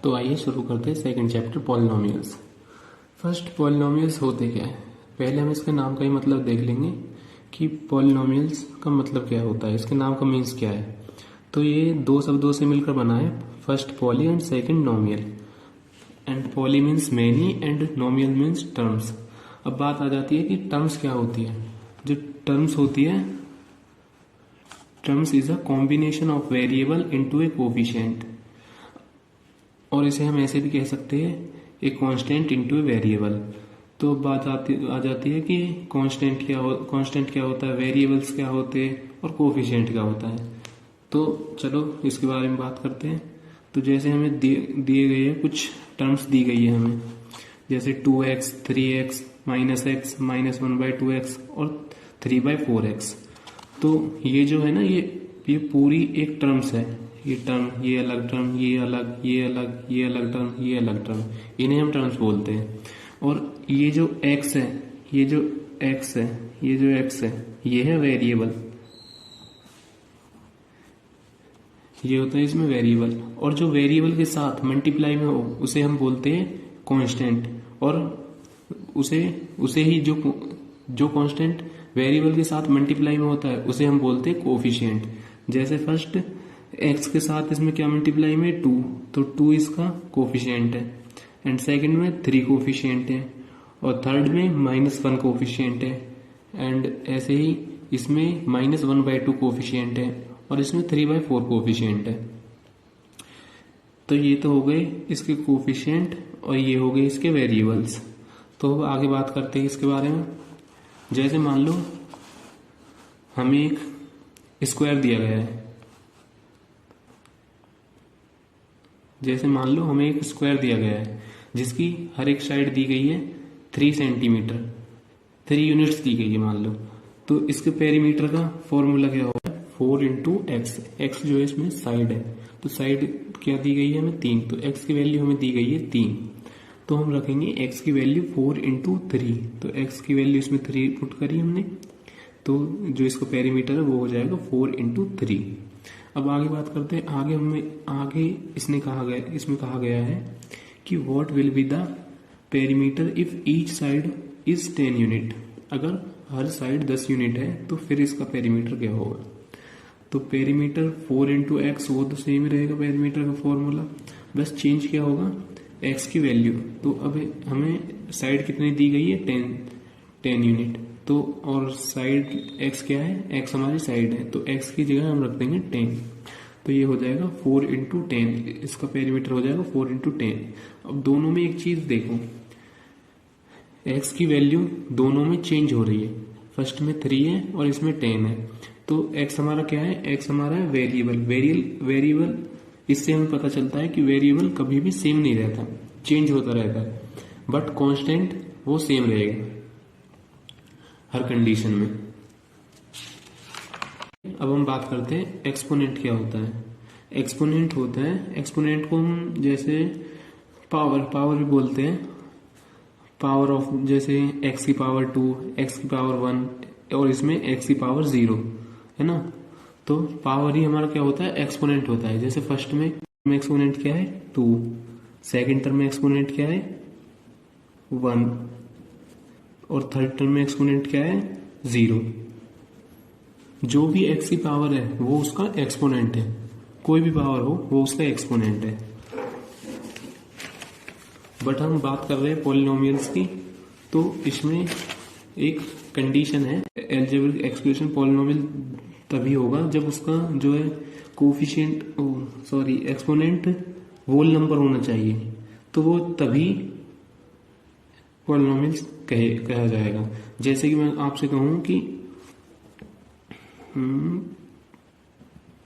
तो आइए शुरू करते हैं second chapter polynomials. First polynomials होते क्या है, पहले हम इसके नाम का ही मतलब देख लेंगे कि पॉलिनोमियल्स का मतलब क्या होता है, इसके नाम का मीन्स क्या है। तो ये दो शब्दों से मिलकर बना है, first poly and second नोमियल। And poly means many and नोमियल means terms. अब बात आ जाती है कि टर्म्स क्या होती है। जो टर्म्स होती है, terms is a combination of variable into A coefficient, और इसे हम ऐसे भी कह सकते हैं a constant into a variable. तो बात आ जाती है कि कांस्टेंट क्या होता है, वेरिएबल्स क्या होते हैं और कोफिशिएंट क्या होता है। तो चलो इसके बारे में बात करते हैं। तो जैसे हमें दिए गए हैं, कुछ टर्म्स दी गई है हमें, जैसे 2x, 3x, -x, -1/2x और 3/4x। तो ये जो है ना, ये पूरी एक टर्म्स है। ये टर्म, ये अलग टर्म, ये अलग, ये अलग, ये अलग टर्म, ये अलग टर्म, इन्हें हम टर्म्स बोलते हैं। और ये जो x है, ये जो x है, ये जो x है, ये है वेरिएबल। ये होता है इसमें वेरिएबल, और जो वेरिएबल के साथ मल्टीप्लाई में हो उसे हम बोलते हैं कांस्टेंट। और उसे ही जो कांस्टेंट वेरिएबल के साथ मल्टीप्लाई में होता है उसे हम बोलते हैं कोफिशिएंट। जैसे फर्स्ट x के साथ इसमें क्या मल्टीप्लाई में 2, तो 2 इसका कोफिशिएंट है। एंड सेकंड में 3 कोफिशिएंट है, और थर्ड में -1 कोफिशिएंट है। एंड ऐसे ही इसमें -1/2 कोफिशिएंट है, और इसमें 3/4 कोफिशिएंट है। तो ये तो हो गए इसके कोफिशिएंट, और ये हो गए इसके वेरिएबल्स। तो अब आगे बात करते हैं इसके बारे में। जैसे मान लो हमें एक स्क्वायर दिया गया है, जैसे मान लो हमें एक स्क्वायर दिया गया है जिसकी हर एक साइड दी गई है 3 सेंटीमीटर, 3 यूनिट्स दी गई है मान लो। तो इसके पेरीमीटर का फॉर्मूला क्या होगा, 4 इंटू एक्स। एक्स जो है इसमें साइड है, तो साइड क्या दी गई है हमें 3, तो एक्स की वैल्यू हमें दी गई है 3। तो हम रखेंगे एक्स की वैल्यू 4 इंटू 3, तो एक्स की वैल्यू इसमें 3 पुट करी हमने, तो जो इसका पेरीमीटर है वो हो जाएगा 4 इंटू 3। अब आगे बात करते हैं। आगे इसमें कहा गया है कि what will be the perimeter if each side is 10 unit. अगर हर साइड 10 यूनिट है तो फिर इसका पेरीमीटर क्या होगा। तो पेरीमीटर 4 इंटू एक्स वो तो सेम ही रहेगा पेरीमीटर का फॉर्मूला, बस चेंज क्या होगा एक्स की वैल्यू। तो अब हमें साइड कितनी दी गई है 10 यूनिट, तो और साइड एक्स क्या है, एक्स हमारी साइड है, तो एक्स की जगह हम रख देंगे 10। तो ये हो जाएगा 4 इंटू 10, इसका पेरीमीटर हो जाएगा 4 इंटू 10। अब दोनों में एक चीज देखो, एक्स की वैल्यू दोनों में चेंज हो रही है, फर्स्ट में 3 है और इसमें 10 है। तो एक्स हमारा क्या है, एक्स हमारा है वेरिएबल। इससे हमें पता चलता है कि वेरिएबल कभी भी सेम नहीं रहता, चेंज होता रहता है, बट कांस्टेंट वो सेम रहेगा हर कंडीशन में। अब हम बात करते हैं एक्सपोनेंट क्या होता है। एक्सपोनेंट होता है, एक्सपोनेंट को हम जैसे पावर भी बोलते हैं, पावर ऑफ, जैसे x की पावर 2, x की पावर 1, और इसमें x की पावर 0 है ना। तो पावर ही हमारा क्या होता है, एक्सपोनेंट होता है। जैसे फर्स्ट में एक्सपोनेंट क्या है 2, सेकंड टर्म में एक्सपोनेंट क्या है 1, और थर्ड टर्म में एक्सपोनेंट क्या है 0। जो भी x की पावर है वो उसका एक्सपोनेंट है, कोई भी पावर हो वो उसका एक्सपोनेंट है। बट हम बात कर रहे हैं पॉलिनोमियल्स की, तो इसमें एक कंडीशन है, अलजेब्रिक एक्सप्रेशन पॉलिनोमियल तभी होगा जब उसका जो है एक्सपोनेंट होल नंबर होना चाहिए, तो वो तभी पॉलिनोमियल्स कहा जाएगा। जैसे कि मैं आपसे कहूं कि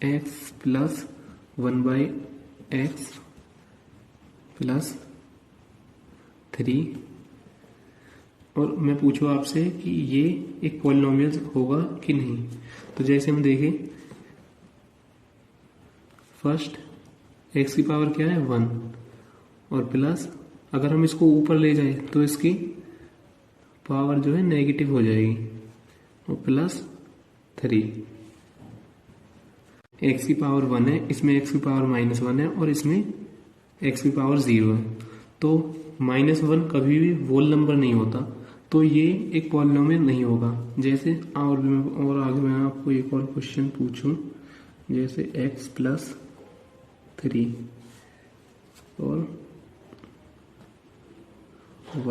x प्लस 1/x प्लस 3, और मैं पूछूं आपसे कि ये एक पॉलिनोमियल होगा कि नहीं। तो जैसे हम देखें, फर्स्ट x की पावर क्या है 1, और प्लस अगर हम इसको ऊपर ले जाए तो इसकी पावर जो है नेगेटिव हो जाएगी, और प्लस 3। x की पावर 1 है, इसमें x की पावर -1 है, और इसमें एक्स की पावर 0 है, तो -1 कभी भी होल नंबर नहीं होता, तो ये एक पॉलिनोमियल नहीं होगा। जैसे और आगे मैं आपको एक और क्वेश्चन पूछूं, जैसे x+3 और y+,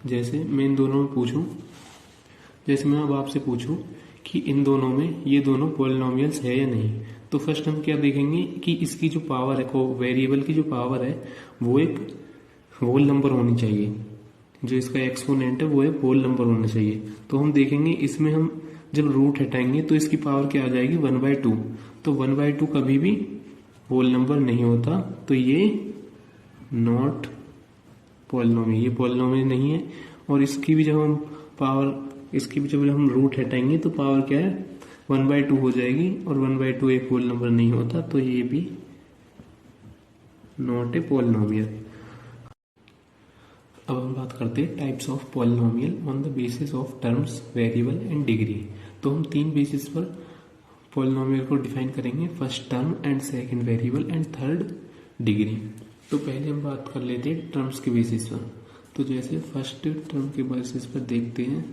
जैसे मैं इन दोनों में पूछूं, जैसे मैं अब आपसे पूछूं कि इन दोनों में ये दोनों पॉलिनोमियल्स है या नहीं, तो फर्स्ट हम क्या देखेंगे कि इसकी जो पावर है, को वेरिएबल की जो पावर है वो एक होल नंबर होनी चाहिए, जो इसका एक्सपोनेंट है वो एक होल नंबर होना चाहिए। तो हम देखेंगे इसमें हम जब रूट हटाएंगे तो इसकी पावर क्या आ जाएगी 1/2, तो 1/2 कभी भी होल नंबर नहीं होता, तो ये नॉट पॉलिनोमियल, ये पॉलिनोमियल नहीं है। और इसकी भी जब हम रूट हटाएंगे तो पावर क्या है 1/2 हो जाएगी, और 1/2 एक होल नंबर नहीं होता, तो ये भी नॉट ए पॉलिनोमियल। अब हम बात करते हैं types of polynomial on the basis of terms, variable and degree. तो हम 3 बेसिस पर पॉलिनोमियल को डिफाइन करेंगे, first term and second variable and third degree. तो पहले हम बात कर लेते हैं टर्म्स के बेसिस पर। तो जैसे फर्स्ट टर्म के बेसिस पर देखते हैं,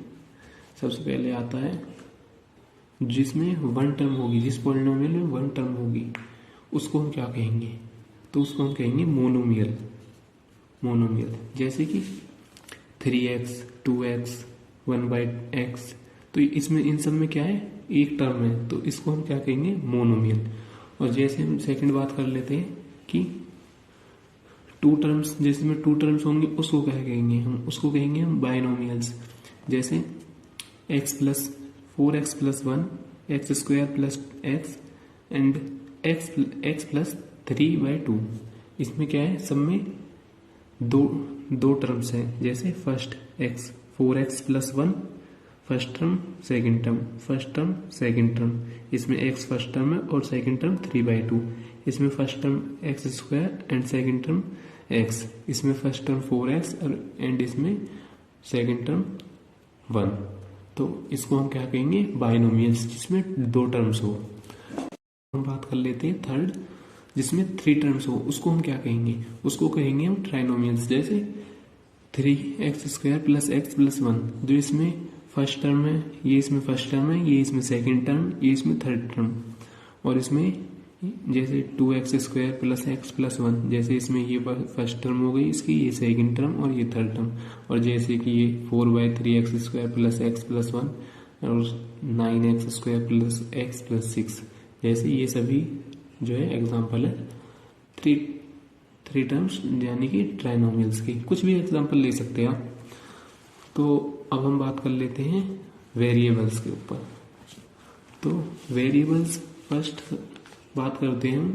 सबसे पहले आता है जिसमें 1 टर्म होगी, जिस पॉलिनोमियल में 1 टर्म होगी उसको हम क्या कहेंगे, तो उसको हम कहेंगे मोनोमियल। जैसे कि 3x, 2x, 1/x, तो इसमें इन सब में क्या है एक टर्म है, तो इसको हम क्या कहेंगे मोनोमियल। और जैसे हम सेकंड बात कर लेते हैं कि 2 टर्म्स, जैसे में 2 टर्म्स होंगे उसको क्या कहेंगे, उसको कहेंगे हम बाइनोमियल्स। जैसे x+4x+1, x² + x and x+3/2। इसमें क्या है, सब में दो टर्म्स हैं। जैसे first x 4x+1 first term, second term, first term second term, इसमें x फर्स्ट टर्म है और सेकंड टर्म 3/2। इसमें first term x² and second term x, इसमें फर्स्ट टर्म 4x एंड इसमें सेकंड टर्म 1। तो इसको हम क्या कहेंगे बाइनोमियल्स, जिसमें 2 टर्म्स हो। हम बात कर लेते हैं थर्ड, जिसमें 3 टर्म्स हो, उसको हम क्या कहेंगे, उसको कहेंगे हम ट्राइनोमियल्स। जैसे 3x² + x+1, जो इसमें फर्स्ट टर्म है, ये इसमें फर्स्ट टर्म है, ये इसमें सेकंड टर्म, ये इसमें थर्ड टर्म। और इसमें जैसे 2x² + x+1, जैसे इसमें ये फर्स्ट टर्म हो गई इसकी, ये सेकंड टर्म और ये थर्ड टर्म। और जैसे कि ये 4/3x² + x+1 और 9x² + x+6, जैसे ये सभी जो है एग्जाम्पल है 3 टर्म्स यानी कि ट्राइनोमियल्स की। कुछ भी एग्जाम्पल ले सकते हैं आप। तो अब हम बात कर लेते हैं वेरिएबल्स के ऊपर। तो वेरिएबल्स फर्स्ट बात करते हैं हम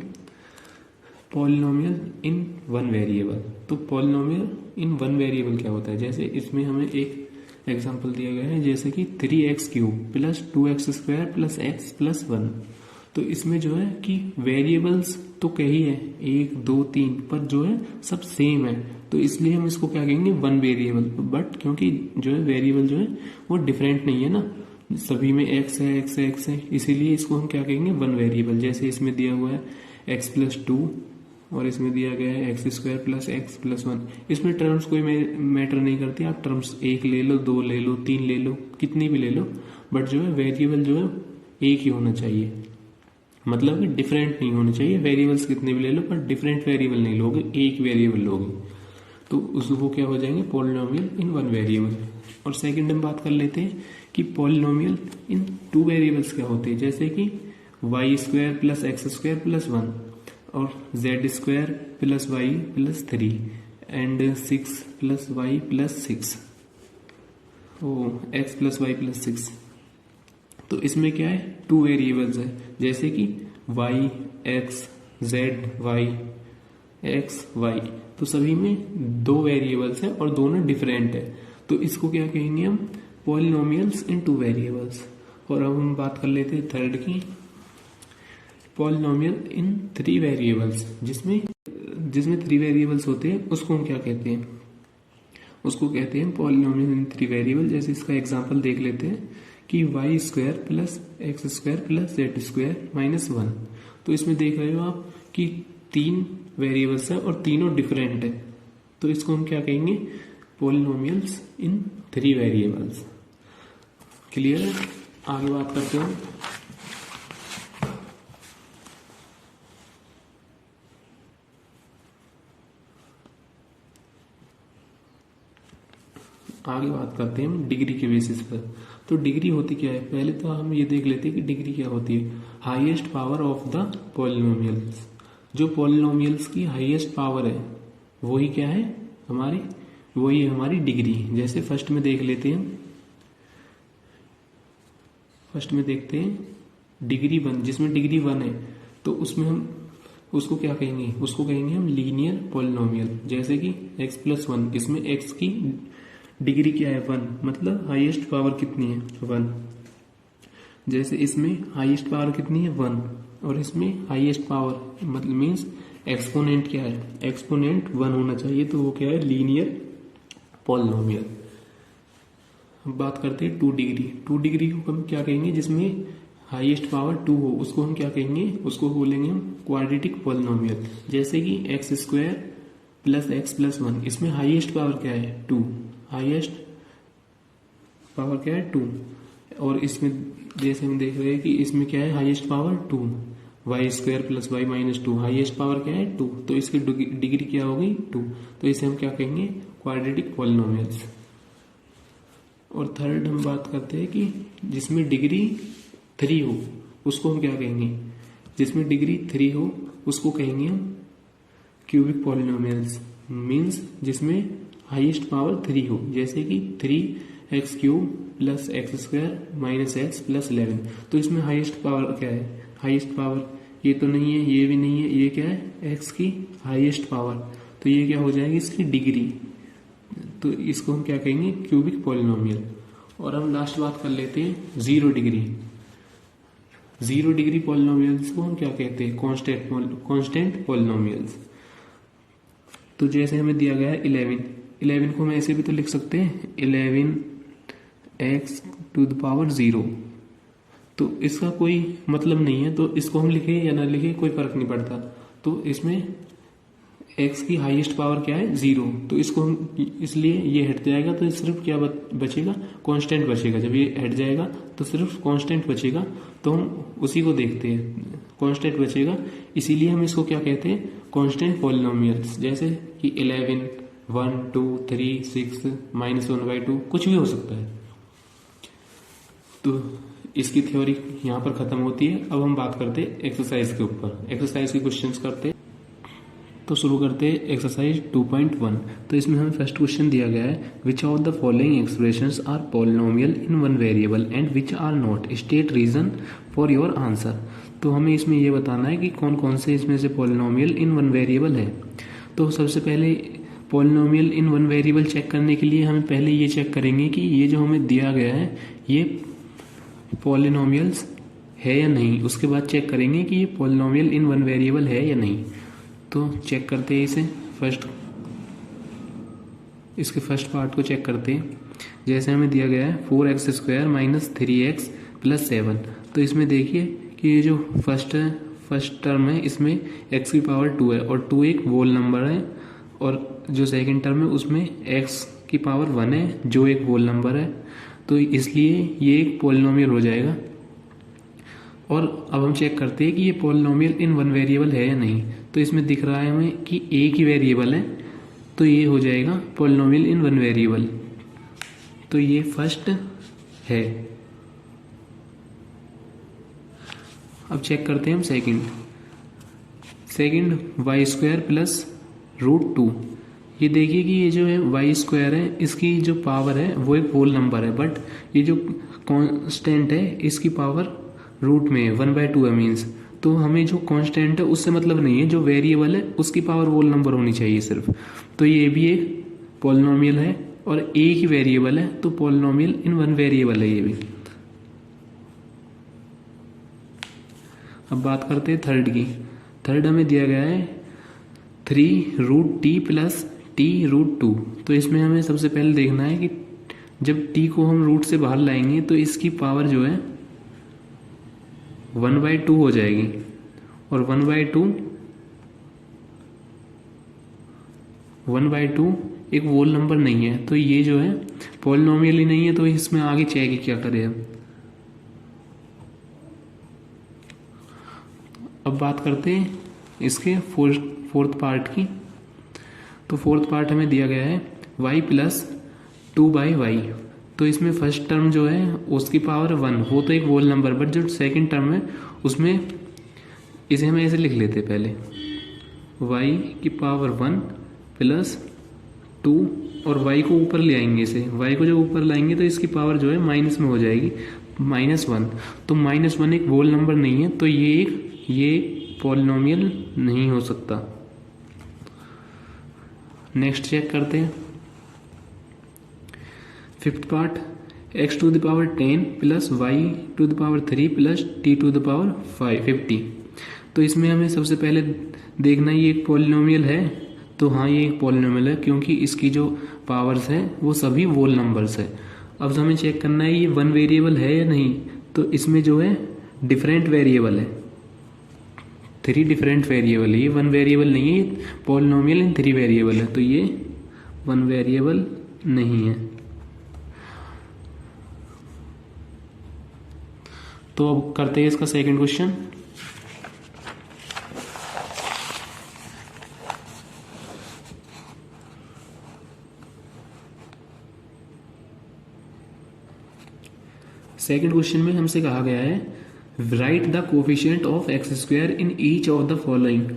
पॉलिनोमियल इन 1 वेरिएबल। तो पॉलिनोमियल इन 1 वेरिएबल क्या होता है, जैसे इसमें हमें एक एग्जाम्पल दिया गया है, जैसे कि 3x³ + 2x² + x+1। तो इसमें जो है कि वेरिएबल्स तो कई है, 1 2 3, पर जो है सब सेम है, तो इसलिए हम इसको क्या कहेंगे 1 वेरिएबल। बट क्योंकि जो है वेरिएबल जो है वो डिफरेंट नहीं है ना, सभी में x है x है x है, इसीलिए इसको हम क्या कहेंगे 1 वेरिएबल। जैसे इसमें दिया हुआ है x+2 और इसमें दिया गया है x² + x+1। इसमें टर्म्स कोई मैटर नहीं करती, आप टर्म्स 1 ले लो, 2 ले लो, 3 ले लो, कितनी भी ले लो, बट जो है वेरिएबल जो है एक ही होना चाहिए, मतलब कि डिफरेंट नहीं होने चाहिए। वेरिएबल्स कितने भी ले लो पर डिफरेंट वेरिएबल नहीं लोगे, एक वेरिएबल लोगे, तो उसको क्या हो जाएंगे पॉलिनोमियल इन 1 वेरिएबल। और सेकंड हम बात कर लेते हैं कि पॉलिनोमियल इन 2 वेरिएबल्स क्या होते हैं, जैसे कि y² + x² + 1 और z² + y + 3 and 6 + y + 6, x + y + 6। तो इसमें क्या है 2 वेरिएबल्स है, जैसे कि y x, z y, x y, तो सभी में 2 वेरिएबल्स है और दोनों डिफरेंट है, तो इसको क्या कहेंगे हम पॉलिनोमियल्स इन 2 वेरिएबल्स। और अब हम बात कर लेते हैं थर्ड की, पॉलिनोमियल इन 3 वेरिएबल्स, जिसमें 3 वेरिएबल्स होते हैं, उसको हम क्या कहते हैं, उसको कहते हैं पॉलिनोमियल इन 3 वेरिएबल। जैसे इसका एग्जांपल देख लेते हैं कि y square plus x square plus z square minus 1। तो इसमें देख रहे हो आप कि 3 वेरिएबल्स है और तीनों डिफरेंट है, तो इसको हम क्या कहेंगे, पॉलिनोमियल्स इन 3 वेरिएबल्स। क्लियर है? आगे बात करते हैं। आगे बात करते हैं हम डिग्री के बेसिस पर। तो डिग्री होती क्या है, पहले तो हम ये देख लेते हैं कि डिग्री क्या होती है। Highest power of the polynomials, जो पॉलिनोमियल्स की हाईएस्ट पावर है वही क्या है हमारी, वही है हमारी डिग्री। जैसे फर्स्ट में देख लेते हैं, फर्स्ट में देखते हैं डिग्री 1, जिसमें डिग्री 1 है तो उसमें हम उसको क्या कहेंगे, उसको कहेंगे हम लीनियर पॉलिनोमियल। जैसे कि x प्लस 1, इसमें x की डिग्री क्या है 1, मतलब हाईएस्ट पावर कितनी है 1। जैसे इसमें हाईएस्ट पावर कितनी है 1, और इसमें हाईएस्ट पावर मतलब मीन्स एक्सपोनेंट क्या है, एक्सपोनेंट 1 होना चाहिए, तो वो क्या है लीनियर पॉलिनोमियल। अब बात करते हैं 2 डिग्री। 2 डिग्री को हम क्या कहेंगे, जिसमें हाईएस्ट पावर 2 हो, उसको हम क्या कहेंगे, उसको बोलेंगे हम क्वाड्रेटिक पॉलिनोमियल। जैसे कि x square plus x plus 1, इसमें हाईएस्ट पावर क्या है 2, हाईएस्ट पावर क्या है 2, और इसमें जैसे हम देख रहे हैं कि इसमें क्या है highest power 2, y square plus y minus 2, highest power क्या है 2, तो इसकी डिग्री क्या हो गई 2, तो इसे हम क्या कहेंगे क्वाड्रेटिक पॉलिनोमियल्स। और थर्ड हम बात करते हैं कि जिसमें डिग्री 3 हो उसको हम क्या कहेंगे, जिसमें डिग्री 3 हो उसको कहेंगे हम क्यूबिक पॉलिनोमियल्स, मीन्स जिसमें हाईएस्ट पावर 3 हो। जैसे कि 3x cube plus x square minus x plus 11, तो इसमें हाईएस्ट पावर क्या है, हाईएस्ट पावर ये तो नहीं है, ये भी नहीं है, ये क्या है x की हाईएस्ट पावर, तो ये क्या हो जाएगी इसकी डिग्री, तो इसको हम क्या कहेंगे क्यूबिक पॉलिनोमियल। और हम लास्ट बात कर लेते हैं 0 डिग्री। 0 डिग्री पॉलिनोमियल्स को हम क्या कहते हैं, कांस्टेंट पॉलिनोमियल्स। तो जैसे हमें दिया गया है 11 को हम ऐसे भी तो लिख सकते हैं 11x टू द पावर 0, तो इसका कोई मतलब नहीं है, तो इसको हम लिखे या ना लिखे कोई फर्क नहीं पड़ता। तो इसमें x की हाईएस्ट पावर क्या है 0, तो इसको हम इसलिए ये हट जाएगा, तो सिर्फ क्या बचेगा कांस्टेंट बचेगा। जब ये हट जाएगा तो सिर्फ कांस्टेंट बचेगा, तो हम उसी को देखते हैं, कांस्टेंट बचेगा, इसीलिए हम इसको क्या कहते हैं कांस्टेंट पॉलिनोमियल्स। जैसे कि 11, 1, 2, 3, 6, -1/2 कुछ भी हो सकता है। तो इसकी थ्योरी यहाँ पर खत्म होती है। अब हम बात करते हैं एक्सरसाइज के ऊपर, एक्सरसाइज के क्वेश्चंस करते हैं। तो शुरू करते हैं एक्सरसाइज 2.1। तो इसमें हमें फर्स्ट क्वेश्चन दिया गया है, which of the following expressions are polynomial in one variable and which are not, state reason for your answer. तो हमें इसमें यह बताना है कि कौन कौन से इसमें से पॉलिनोमियल इन वन वेरिएबल है। तो सबसे पहले polynomial in one variable check करने के लिए हमें पहले ये चेक करेंगे कि ये जो हमें दिया गया है ये पॉलिनोमियल्स है या नहीं। उसके बाद चेक करेंगे कि ये पॉलिनोमियल इन वन वेरिएबल है या नहीं। तो चेक करते हैं इसे, इसके फर्स्ट पार्ट को चेक करते हैं। जैसे हमें दिया गया है 4x² माइनस 3x प्लस 7, तो इसमें देखिए कि ये जो फर्स्ट टर्म है इसमें x की पावर 2 है और 2 एक होल नंबर है, और जो सेकंड टर्म है उसमें x की पावर 1 है जो एक होल नंबर है, तो इसलिए ये एक पॉलिनोमियल हो जाएगा। और अब हम चेक करते हैं कि ये पॉलिनोमियल इन वन वेरिएबल है या नहीं। तो इसमें दिख रहा है हमें कि एक ही वेरिएबल है, तो ये हो जाएगा पॉलिनोमियल इन वन वेरिएबल, तो ये फर्स्ट है। अब चेक करते हैं हम सेकंड y² प्लस √2। ये देखिए कि ये जो है y² है इसकी जो पावर है वो एक होल नंबर है, बट ये जो कांस्टेंट है इसकी पावर रूट में 1/2 है मीन्स, तो हमें जो कांस्टेंट है उससे मतलब नहीं है, जो वेरिएबल है उसकी पावर होल नंबर होनी चाहिए सिर्फ। तो ये भी एक पॉलिनोमियल है और एक ही वेरिएबल है, तो पॉलिनोमियल इन वन वेरिएबल है ये भी। अब बात करते हैं थर्ड की। थर्ड हमें दिया गया है 3√t प्लस t√2। तो इसमें हमें सबसे पहले देखना है कि जब t को हम रूट से बाहर लाएंगे तो इसकी पावर जो है 1/2 हो जाएगी, और 1/2 एक वोल नंबर नहीं है, तो ये जो है पॉलिनोमियल ही नहीं है, तो इसमें आगे चेक क्या करें अब बात करते हैं इसके फोर्थ पार्ट की। तो फोर्थ पार्ट हमें दिया गया है y + 2/y। तो इसमें फर्स्ट टर्म जो है उसकी पावर 1, वो तो एक वोल नंबर, बट जो सेकंड टर्म है उसमें इसे हम ऐसे लिख लेते हैं पहले, y की पावर 1 + 2, और y को ऊपर ले आएंगे, इसे y को जब ऊपर लाएंगे तो इसकी पावर जो है माइनस में हो जाएगी, -1। तो -1 एक वोल नंबर नहीं है, तो ये पॉलिनोमियल नहीं हो सकता। नेक्स्ट चेक करते हैं fifth part, x⁻10 + y⁻3 + t⁻50। तो इसमें हमें सबसे पहले देखना ये एक पॉलिनोमियल है। तो हाँ, ये एक पॉलिनोमियल है क्योंकि इसकी जो पावर्स है वो सभी वोल नंबर्स है। अब हमें चेक करना है ये 1 वेरिएबल है या नहीं। तो इसमें जो है डिफरेंट वेरिएबल है, 3 डिफरेंट वेरिएबल है, ये 1 वेरिएबल नहीं है, पॉलिनोमियल इन 3 वेरिएबल है, तो ये 1 वेरिएबल नहीं है। तो अब करते हैं इसका सेकंड क्वेश्चन। सेकंड क्वेश्चन में हमसे कहा गया है right the coefficient of x² in each of the following.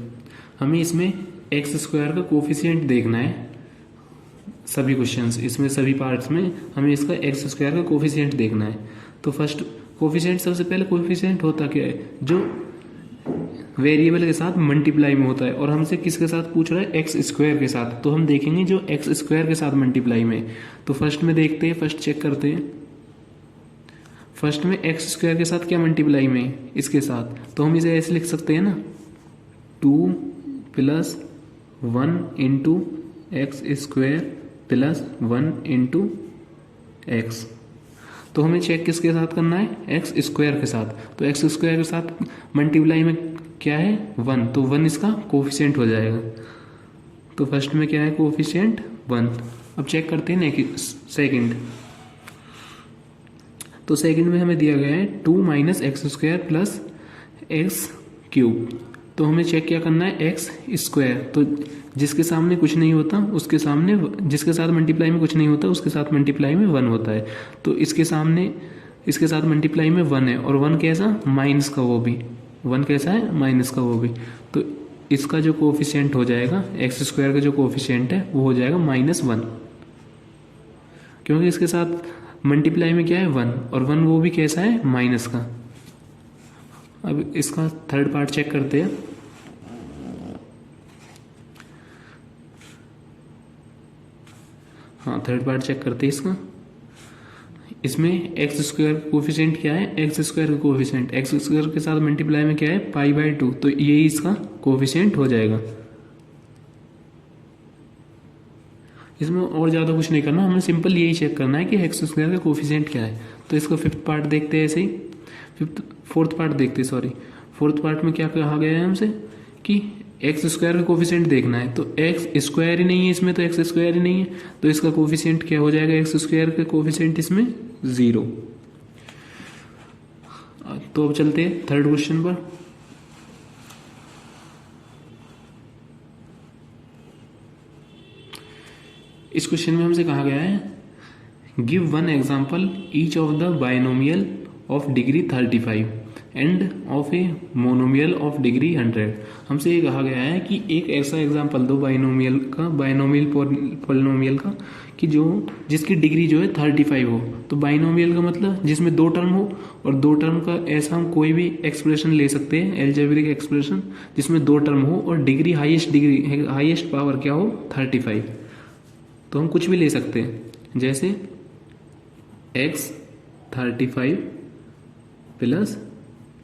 हमें इसमें x² का कोफिशिएंट देखना है। सभी क्वेश्चंस इसमें, सभी पार्ट्स में हमें इसका x² का कोफिशिएंट देखना है। तो फर्स्ट कोफिशिएंट, सबसे पहले कोफिशिएंट होता क्या है, जो वेरिएबल के साथ मल्टीप्लाई में होता है, और हमसे किसके साथ पूछ रहा है, x² के साथ। तो हम देखेंगे जो x² के साथ मल्टीप्लाई में। तो फर्स्ट में देखते हैं, फर्स्ट चेक करते हैं। फर्स्ट में x² के साथ क्या मल्टीप्लाई में, इसके साथ। तो हम इसे ऐसे लिख सकते हैं ना, 2 + 1 × x² + 1 × x। तो हमें चेक किसके साथ करना है, x² के साथ। तो x² के साथ मल्टीप्लाई में क्या है, 1, तो 1 इसका कोफिशिएंट हो जाएगा। तो फर्स्ट में क्या है, कोफिशिएंट 1। अब चेक करते हैं सेकंड। तो सेकंड में हमें दिया गया है 2 - x² + x³। तो हमें चेक क्या करना है, x²। तो जिसके सामने कुछ नहीं होता उसके सामने, जिसके साथ मल्टीप्लाई में कुछ नहीं होता उसके साथ मल्टीप्लाई में 1 होता है। तो इसके सामने, इसके साथ मल्टीप्लाई में 1 है, और 1 कैसा, माइनस का, वो भी 1 कैसा है, माइनस का, वो भी। तो इसका जो कोफिशिएंट हो जाएगा, x² का जो कोफिशिएंट है वो हो जाएगा -1, क्योंकि इसके साथ मल्टीप्लाई में क्या है, 1, और 1 वो भी कैसा है, माइनस का। अब इसका थर्ड पार्ट चेक करते हैं। हाँ, थर्ड पार्ट चेक करते हैं इसका। इसमें x² कोफिशिएंट क्या है, x² का कोफिशिएंट x² के साथ मल्टीप्लाई में क्या है, π/2। तो यही इसका कोफिशिएंट हो जाएगा। इसमें और ज़्यादा कुछ नहीं करना, हमें सिंपल यही चेक करना है कि x² का कोफिशिएंट क्या है। तो इसका फिफ्थ पार्ट देखते हैं ऐसे ही। फोर्थ पार्ट देखते हैं, सॉरी। फोर्थ पार्ट में क्या कहा गया है हमसे कि x² का कोफिशिएंट देखना है। तो x² ही नहीं है इसमें, तो x² ही नहीं है, तो इसका कोफिशिएंट क्या हो जाएगा, x² का कोफिशिएंट इसमें 0। तो अब चलते हैं थर्ड क्वेश्चन पर। इस क्वेश्चन में हमसे कहा गया है give 1 example each of the binomial of degree 35 end of a monomial of degree 100। हमसे ये कहा गया है कि एक ऐसा एग्जाम्पल दो बाइनोमियल का, बाइनोमियल पॉलिनोमियल का, कि जो जिसकी डिग्री जो है 35 हो। तो बाइनोमियल का मतलब जिसमें 2 टर्म हो, और 2 टर्म का ऐसा हम कोई भी एक्सप्रेशन ले सकते हैं, एल्जेब्रिक एक्सप्रेशन, जिसमें 2 टर्म हो और डिग्री हाईएस्ट पावर क्या हो, 35। तो हम कुछ भी ले सकते हैं, जैसे x35 +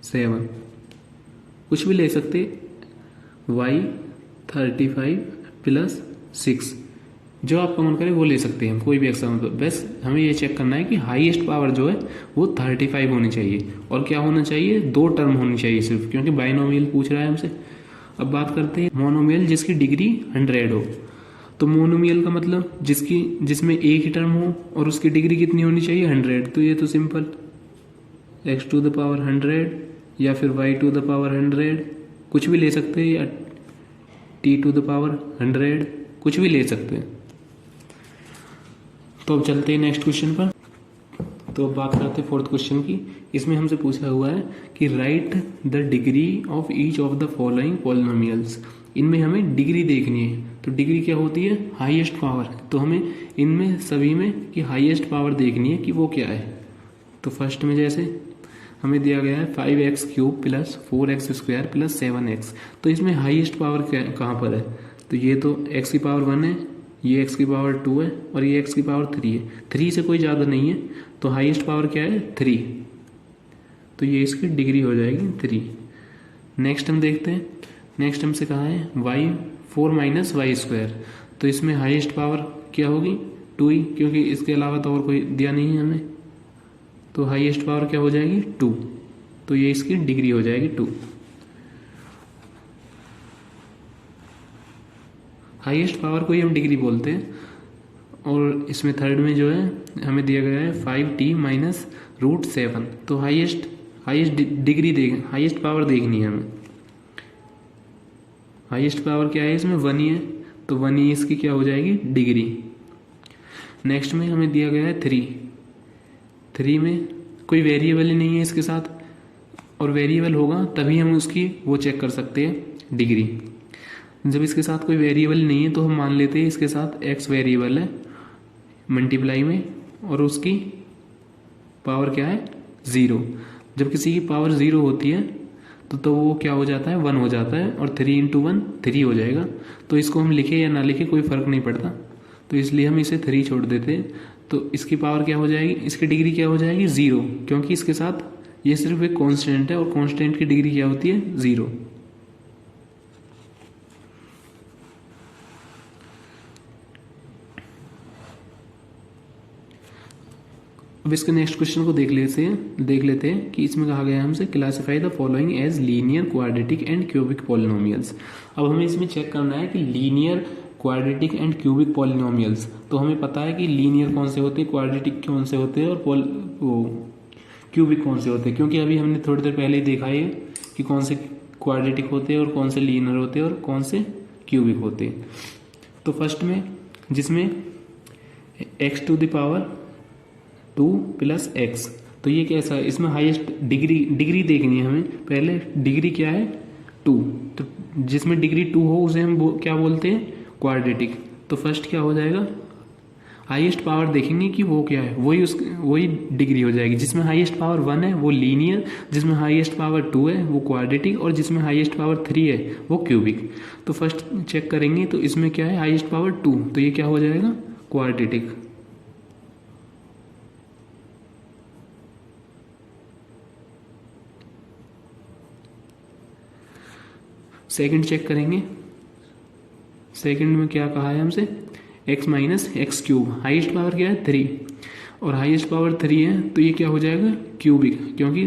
7, कुछ भी ले सकते, y35 + 6, जो आपका मन करे वो ले सकते हैं, कोई भी एग्जाम्पल। बस हमें ये चेक करना है कि हाईएस्ट पावर जो है वो 35 होनी चाहिए, और क्या होना चाहिए, 2 टर्म होनी चाहिए सिर्फ, क्योंकि बाइनोमियल पूछ रहा है हमसे। अब बात करते हैं मोनोमियल जिसकी डिग्री 100 हो। तो मोनोमियल का मतलब जिसमें एक ही टर्म हो और उसकी डिग्री कितनी होनी चाहिए, 100। तो ये तो simple, x to the power 100 या फिर y टू द पावर 100, कुछ भी ले सकते हैं, या t टू द पावर 100, कुछ भी ले सकते हैं। तो अब चलते हैं नेक्स्ट क्वेश्चन पर। तो अब बात करते हैं 4th क्वेश्चन की। इसमें हमसे पूछा हुआ है कि right the degree of each of the following polynomials. इनमें हमें डिग्री देखनी है। तो डिग्री क्या होती है, हाईएस्ट पावर। तो हमें इनमें सभी में कि हाईएस्ट पावर देखनी है कि वो क्या है। तो फर्स्ट में जैसे हमें दिया गया है 5x³ plus 4x² plus 7x। तो इसमें हाईएस्ट पावर कहाँ पर है, तो ये तो x की पावर 1 है, ये x की पावर 2 है, और ये x की पावर 3 है। 3 से कोई ज़्यादा नहीं है, तो हाईएस्ट पावर क्या है, 3। तो ये इसकी डिग्री हो जाएगी 3। नेक्स्ट हम देखते हैं, नेक्स्ट हमसे कहा है y4 माइनस y²। तो इसमें हाईएस्ट पावर क्या होगी, 2 ही, क्योंकि इसके अलावा तो और कोई दिया नहीं है हमें। तो हाईएस्ट पावर क्या हो जाएगी, 2। तो ये इसकी डिग्री हो जाएगी 2। हाईएस्ट पावर को ही हम डिग्री बोलते हैं। और इसमें थर्ड में जो है हमें दिया गया है 5t माइनस √7। तो हाईएस्ट डिग्री हाईएस्ट पावर देखनी है हमें। हाईएस्ट पावर क्या है, इसमें 1 ही है, तो 1 ही इसकी क्या हो जाएगी, डिग्री। नेक्स्ट में हमें दिया गया है 3 में कोई वेरिएबल ही नहीं है इसके साथ, और वेरिएबल होगा तभी हम उसकी वो चेक कर सकते हैं डिग्री। जब इसके साथ कोई वेरिएबल नहीं है तो हम मान लेते हैं इसके साथ x वेरिएबल है मल्टीप्लाई में, और उसकी पावर क्या है, 0। जब किसी की पावर 0 होती है तो वो क्या हो जाता है, 1 हो जाता है, और 3 × 1 3 हो जाएगा। तो इसको हम लिखे या ना लिखे कोई फर्क नहीं पड़ता, तो इसलिए हम इसे 3 छोड़ देते हैं। तो इसकी पावर क्या हो जाएगी, इसकी डिग्री क्या हो जाएगी, 0, क्योंकि इसके साथ ये सिर्फ एक कांस्टेंट है, और कांस्टेंट की डिग्री क्या होती है, 0। अब इसके नेक्स्ट क्वेश्चन को देख लेते हैं कि इसमें कहा गया है हमसे classify the following as linear, quadratic and cubic polynomials. अब हमें इसमें चेक करना है कि linear, quadratic and cubic polynomials. तो हमें पता है कि लीनियर कौन से होते हैं, क्वाड्रेटिक कौन से होते हैं, और क्यूबिक कौन से होते हैं, क्योंकि अभी हमने थोड़ी देर पहले ही देखा है कि कौन से क्वाड्रेटिक होते हैं और कौन से लीनियर होते हैं और कौन से क्यूबिक होते हैं। तो फर्स्ट में जिसमें x to the power 2 plus x, तो ये कैसा है, इसमें हाईएस्ट डिग्री देखनी है हमें। पहले डिग्री क्या है, 2। तो जिसमें डिग्री 2 हो उसे हम क्या बोलते हैं, क्वाड्रेटिक। तो फर्स्ट क्या हो जाएगा, हाईएस्ट पावर देखेंगे कि वो क्या है, वही डिग्री हो जाएगी। जिसमें हाईएस्ट पावर 1 है वो लीनियर, जिसमें हाईएस्ट पावर 2 है वो क्वाड्रेटिक, और जिसमें हाईएस्ट पावर 3 है वो क्यूबिक। तो फर्स्ट चेक करेंगे, तो इसमें क्या है, हाईएस्ट पावर 2, तो ये क्या हो जाएगा, क्वाड्रेटिक। सेकंड चेक करेंगे, सेकंड में क्या कहा है हमसे, x minus x³। Highest power क्या है, 3, और हाईएस्ट पावर 3 है, तो ये क्या हो जाएगा, क्यूबिक, क्योंकि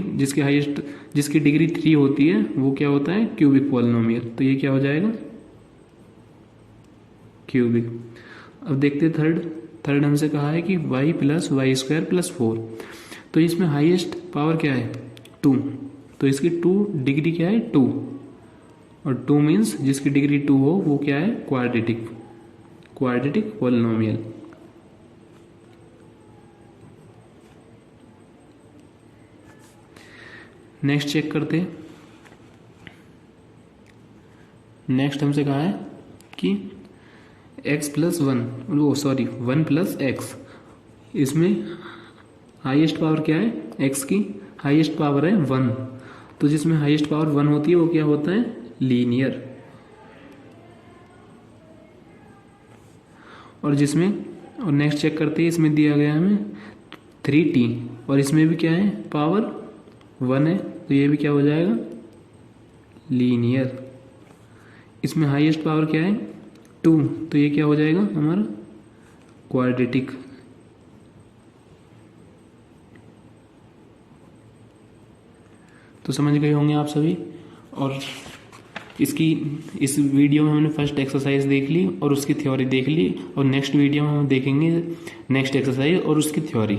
जिसकी डिग्री 3 होती है वो क्या होता है, क्यूबिक पॉलिनोमियल। तो ये क्या हो जाएगा, क्यूबिक। अब देखते थर्ड हमसे कहा है कि y प्लस y² प्लस 4। तो इसमें हाईएस्ट पावर क्या है, 2, तो इसकी 2 डिग्री क्या है, 2, और 2 मीन्स जिसकी डिग्री 2 हो वो क्या है, क्वाड्रेटिक पॉलिनोमियल। नेक्स्ट चेक करते हैं। नेक्स्ट हमसे कहा है कि x प्लस 1 प्लस x, इसमें हाईएस्ट पावर क्या है, x की हाईएस्ट पावर है 1। तो जिसमें हाईएस्ट पावर 1 होती है वो क्या होता है, लीनियर। और नेक्स्ट चेक करते हैं, इसमें दिया गया हमें 3t, और इसमें भी क्या है, पावर 1 है, तो ये भी क्या हो जाएगा, लीनियर। इसमें हाईएस्ट पावर क्या है, 2, तो ये क्या हो जाएगा हमारा, क्वाड्रेटिक। तो समझ गए होंगे आप सभी। और इस वीडियो में हमने फर्स्ट एक्सरसाइज देख ली और उसकी थ्योरी देख ली, और नेक्स्ट वीडियो में हम देखेंगे नेक्स्ट एक्सरसाइज और उसकी थ्योरी।